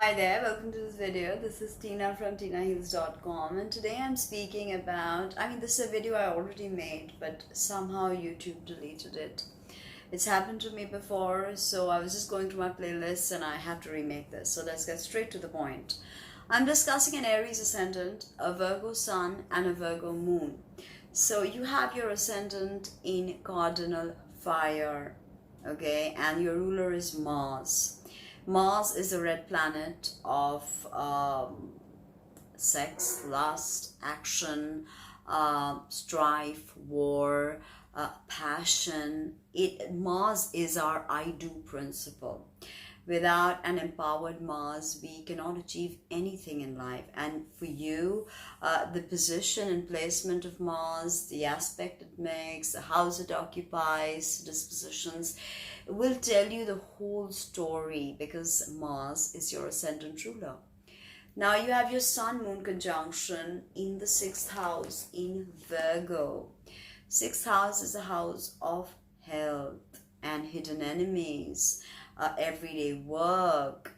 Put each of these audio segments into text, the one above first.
Hi there, welcome to this video. This is Tina from TinaHeals.com, and today I'm speaking about, this is a video I already made, but somehow YouTube deleted it. It's happened to me before, so I was just going through my playlists and I have to remake this. So let's get straight to the point. I'm discussing an Aries ascendant, a Virgo sun, and a Virgo moon. So you have your ascendant in cardinal fire, okay, and your ruler is Mars. Mars is a red planet of sex, lust, action, strife, war, passion. Mars is our I do principle. Without an empowered Mars, we cannot achieve anything in life. And for you, the position and placement of Mars, the aspect it makes, the house it occupies, dispositions, will tell you the whole story because Mars is your ascendant ruler. Now you have your Sun Moon conjunction in the 6th house in Virgo. 6th house is a house of health and hidden enemies, everyday work.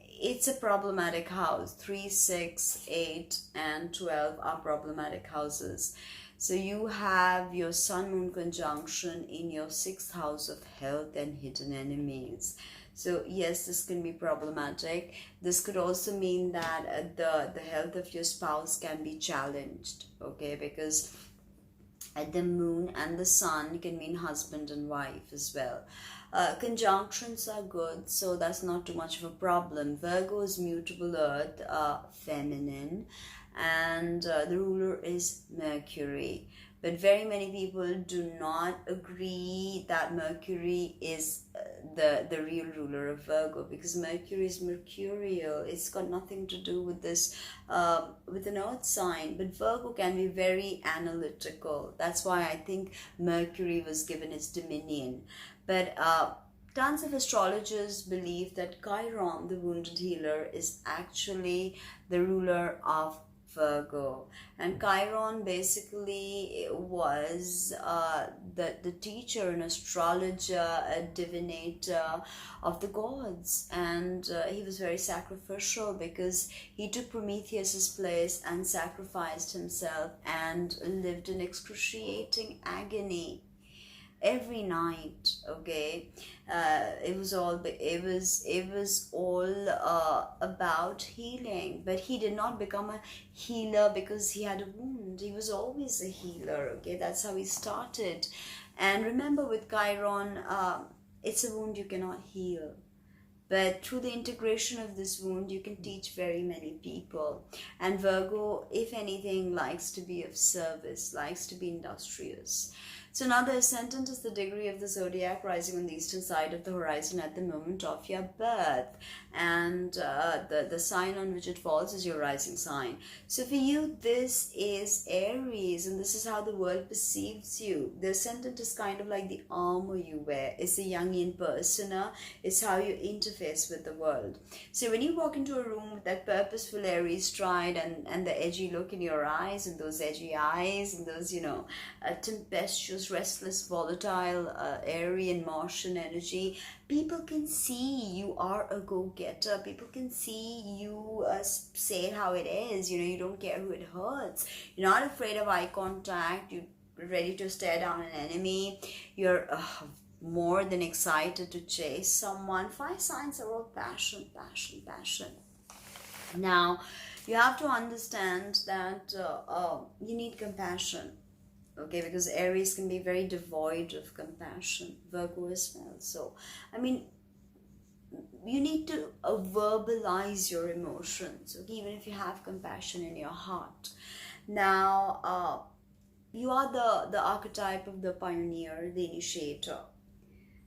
It's a problematic house. 3, 6, 8, and 12 are problematic houses. So you have your Sun Moon conjunction in your 6th house of health and hidden enemies. So yes, this can be problematic. This could also mean that the health of your spouse can be challenged, okay, because the moon and the sun can mean husband and wife as well. Conjunctions are good, so that's not too much of a problem. Virgo is mutable earth, feminine, and the ruler is Mercury. But very many people do not agree that Mercury is the real ruler of Virgo, because Mercury is mercurial. It's got nothing to do with this, with an earth sign. But Virgo can be very analytical. That's why I think Mercury was given its dominion. But tons of astrologers believe that Chiron, the wounded healer, is actually the ruler of Virgo. And Chiron basically was the teacher, an astrologer, a divinator of the gods. And he was very sacrificial because he took Prometheus's place and sacrificed himself and lived in excruciating agony every night. Okay, it was all about healing. But he did not become a healer because he had a wound. He was always a healer. Okay, that's how he started. And remember, with Chiron, it's a wound you cannot heal, but through the integration of this wound you can teach very many people. And Virgo, if anything, likes to be of service, likes to be industrious. So now the ascendant is the degree of the zodiac rising on the eastern side of the horizon at the moment of your birth, and the sign on which it falls is your rising sign. So for you, this is Aries, and this is how the world perceives you. The ascendant is kind of like the armor you wear. It's the Jungian persona. It's how you interface with the world. So when you walk into a room with that purposeful Aries stride and the edgy look in your eyes, and those edgy eyes, and those, tempestuous, restless, volatile, Aryan, Martian energy, people can see you are a go-getter. People can see you say it how it is. You don't care who it hurts. You're not afraid of eye contact. You're ready to stare down an enemy. You're more than excited to chase someone. 5 signs are all passion, passion, passion. Now, you have to understand that you need compassion. Okay, because Aries can be very devoid of compassion, Virgo as well. So, you need to verbalize your emotions, okay, even if you have compassion in your heart. Now, you are the archetype of the pioneer, the initiator.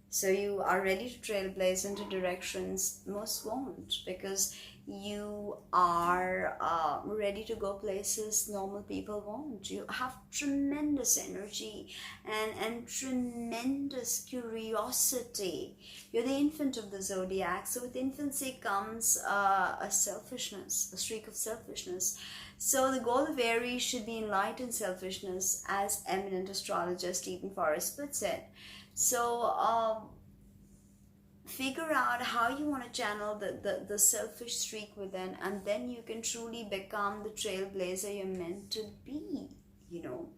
So you are ready to trailblaze into directions most won't, because you are ready to go places normal people won't. You have tremendous energy and tremendous curiosity. You're the infant of the zodiac, so with infancy comes a selfishness, a streak of selfishness. So the goal of Aries should be enlightened selfishness, as eminent astrologer Stephen Forrest puts it. So figure out how you want to channel the selfish streak within, and then you can truly become the trailblazer you're meant to be, you know.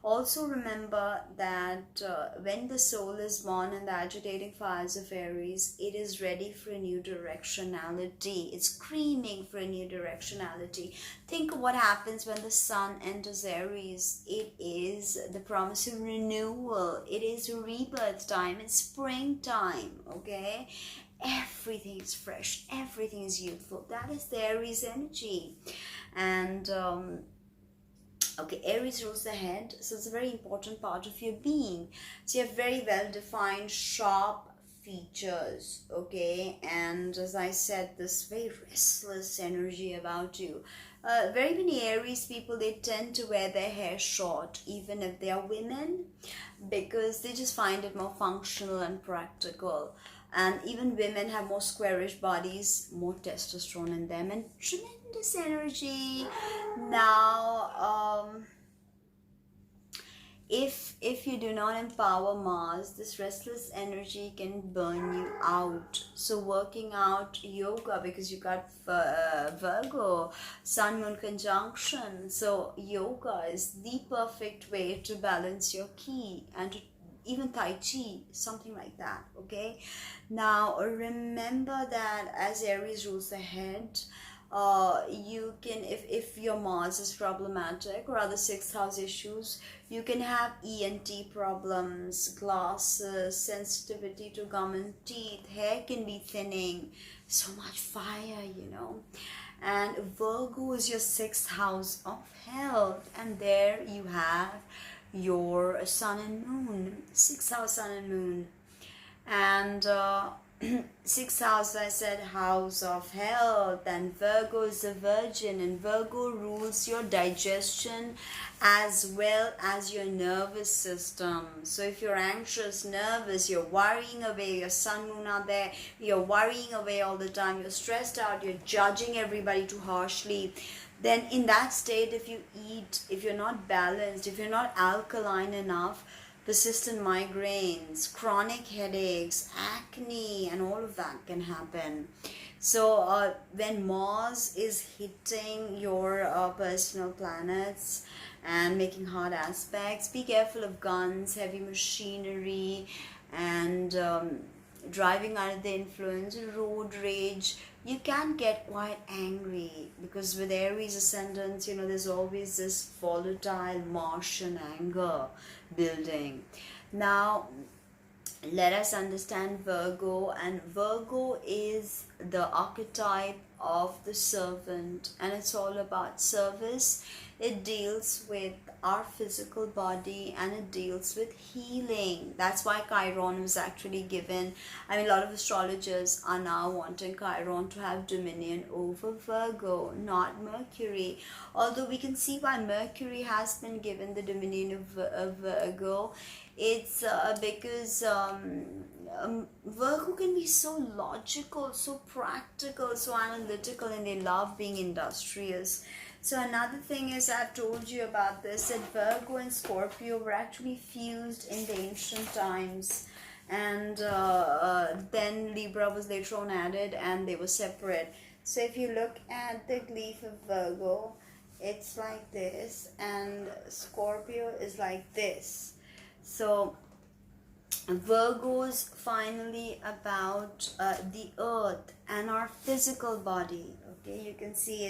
Also remember that when the soul is born in the agitating fires of Aries, it is ready for a new directionality. It's screaming for a new directionality. Think of what happens when the sun enters Aries. It is the promise of renewal. It is rebirth time. It's springtime, okay? Everything is fresh. Everything is youthful. That is the Aries energy. And okay, Aries rules the head, so it's a very important part of your being. So you have very well defined, sharp features, okay, and as I said, this very restless energy about you. Very many Aries people, they tend to wear their hair short, even if they are women, because they just find it more functional and practical. And even women have more squarish bodies, more testosterone in them, and tremendous energy. Now, if you do not empower Mars, this restless energy can burn you out. So working out, yoga, because you got Virgo, Sun Moon conjunction, so yoga is the perfect way to balance your ki, and to even Tai Chi, something like that, okay? Now, remember that as Aries rules the head, you can, if your Mars is problematic or other sixth house issues, you can have ENT problems, glasses, sensitivity to gum and teeth, hair can be thinning, so much fire, you know. And Virgo is your sixth house of health, and there you have your sun and moon, sixth house sun and moon. And sixth house, I said, house of health, and Virgo is the Virgin, and Virgo rules your digestion as well as your nervous system. So if you're anxious, nervous, you're worrying away, your sun moon are there, you're worrying away all the time, you're stressed out, you're judging everybody too harshly, then in that state, if you eat, if you're not balanced, if you're not alkaline enough, persistent migraines, chronic headaches, acne, and all of that can happen. So when Mars is hitting your personal planets and making hard aspects, be careful of guns, heavy machinery, and driving under the influence, road rage. You can get quite angry, because with Aries ascendant, you know, there's always this volatile Martian anger building. Now, let us understand Virgo, and Virgo is the archetype of the servant, and it's all about service. It deals with our physical body, and it deals with healing. That's why Chiron was actually given. I mean, a lot of astrologers are now wanting Chiron to have dominion over Virgo, not Mercury. Although we can see why Mercury has been given the dominion of Virgo. It's because Virgo can be so logical, so practical, so analytical, and they love being industrious. So another thing is, I've told you about this, that Virgo and Scorpio were actually fused in the ancient times, and then Libra was later on added, and they were separate. So if you look at the glyph of Virgo, it's like this, and Scorpio is like this. So Virgo's finally about the earth and our physical body. Okay, you can see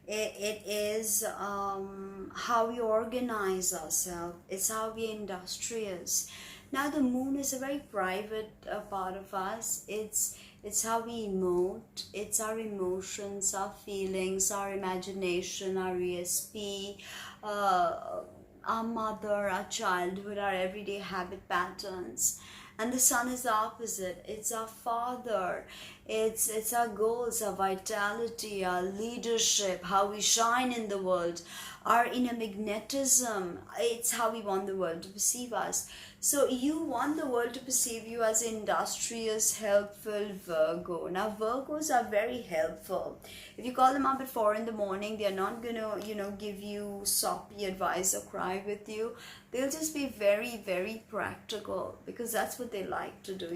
it is how we organize ourselves. It's how we are industrious. Now the moon is a very private part of us. It's how we emote. It's our emotions, our feelings, our imagination, our ESP, our mother, our childhood, our everyday habit patterns. And the sun is the opposite. It's our father. It's our goals, our vitality, our leadership, how we shine in the world, our inner magnetism. It's how we want the world to perceive us. So you want the world to perceive you as industrious, helpful Virgo. Now Virgos are very helpful. If you call them up at 4 in the morning, they're not gonna, give you soppy advice or cry with you. They'll just be very, very practical, because that's what they like to do.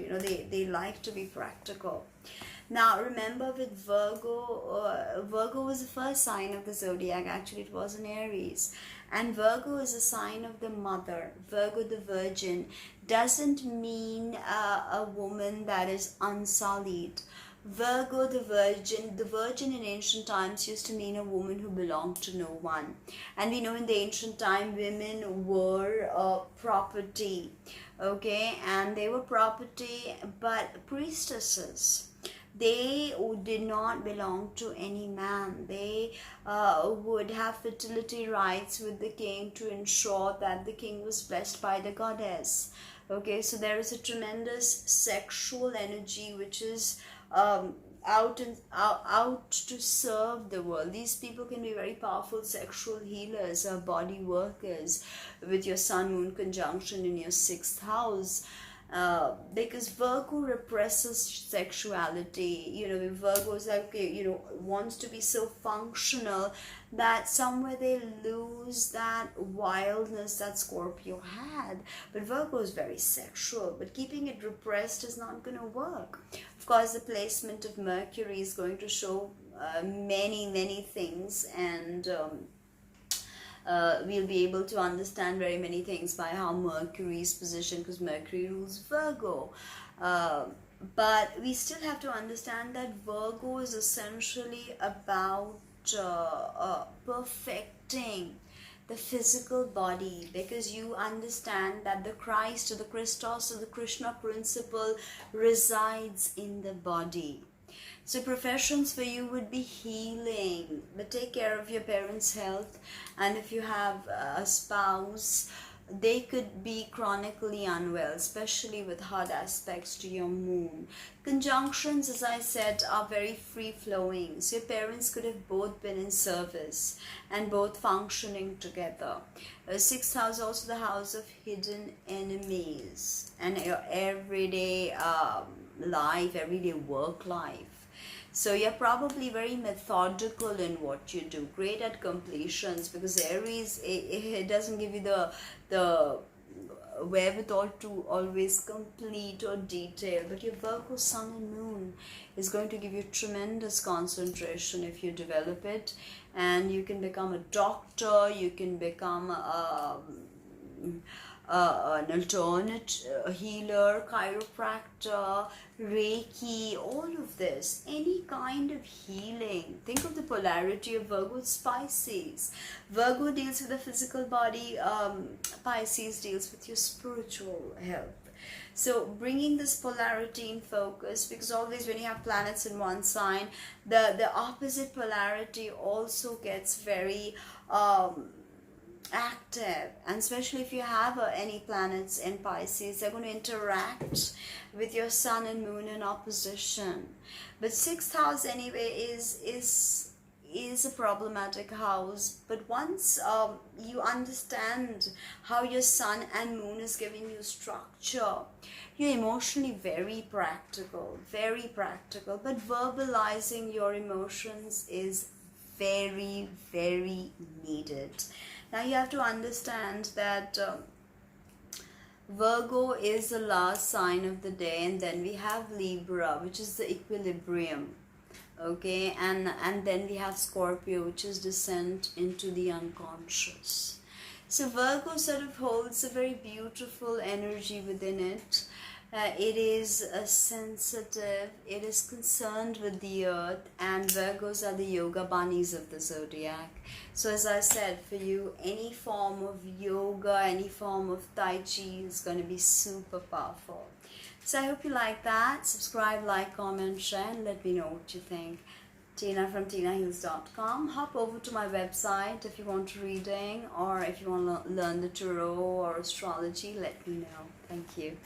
They like to be practical. Now remember, with Virgo, Virgo was the first sign of the zodiac. Actually, it was an Aries. And Virgo is a sign of the mother. Virgo the virgin doesn't mean a woman that is unsullied. Virgo the virgin in ancient times used to mean a woman who belonged to no one. And we know in the ancient time women were property, okay, and they were property, but priestesses. They did not belong to any man. They would have fertility rites with the king to ensure that the king was blessed by the goddess. Okay, so there is a tremendous sexual energy which is out to serve the world. These people can be very powerful sexual healers or body workers with your Sun Moon conjunction in your 6th house. Because Virgo represses sexuality. Virgo is like, wants to be so functional that somewhere they lose that wildness that Scorpio had. But Virgo is very sexual, but keeping it repressed is not going to work. Of course, the placement of Mercury is going to show many things, and we'll be able to understand very many things by how Mercury is positioned, because Mercury rules Virgo. But we still have to understand that Virgo is essentially about perfecting the physical body, because you understand that the Christ, or the Christos, or the Krishna principle resides in the body. So professions for you would be healing, but take care of your parents' health. And if you have a spouse, they could be chronically unwell, especially with hard aspects to your moon. Conjunctions, as I said, are very free-flowing. So your parents could have both been in service and both functioning together. 6th house, also the house of hidden enemies, and your everyday life, everyday work life. So you're probably very methodical in what you do, great at completions, because Aries, it doesn't give you the wherewithal to always complete or detail, but your Virgo Sun and Moon is going to give you tremendous concentration if you develop it, and you can become a doctor, you can become an alternate healer, chiropractor, Reiki, all of this, any kind of healing. Think of the polarity of Virgo. It's Pisces. Virgo deals with the physical body, Pisces deals with your spiritual health. So bringing this polarity in focus, because always when you have planets in one sign, the opposite polarity also gets very active, and especially if you have any planets in Pisces, they're going to interact with your Sun and Moon in opposition. But 6th house anyway is a problematic house, but once you understand how your Sun and Moon is giving you structure, you're emotionally very practical, but verbalizing your emotions is very needed. Now you have to understand that Virgo is the last sign of the day, and then we have Libra, which is the equilibrium, okay, and then we have Scorpio, which is descent into the unconscious. So Virgo sort of holds a very beautiful energy within it. It is sensitive, it is concerned with the earth, and Virgos are the yoga bunnies of the zodiac. So as I said, for you, any form of yoga, any form of Tai Chi is going to be super powerful. So I hope you like that. Subscribe, like, comment, share, and let me know what you think. Tina from TinaHeals.com. Hop over to my website if you want reading, or if you want to learn the tarot or astrology, let me know. Thank you.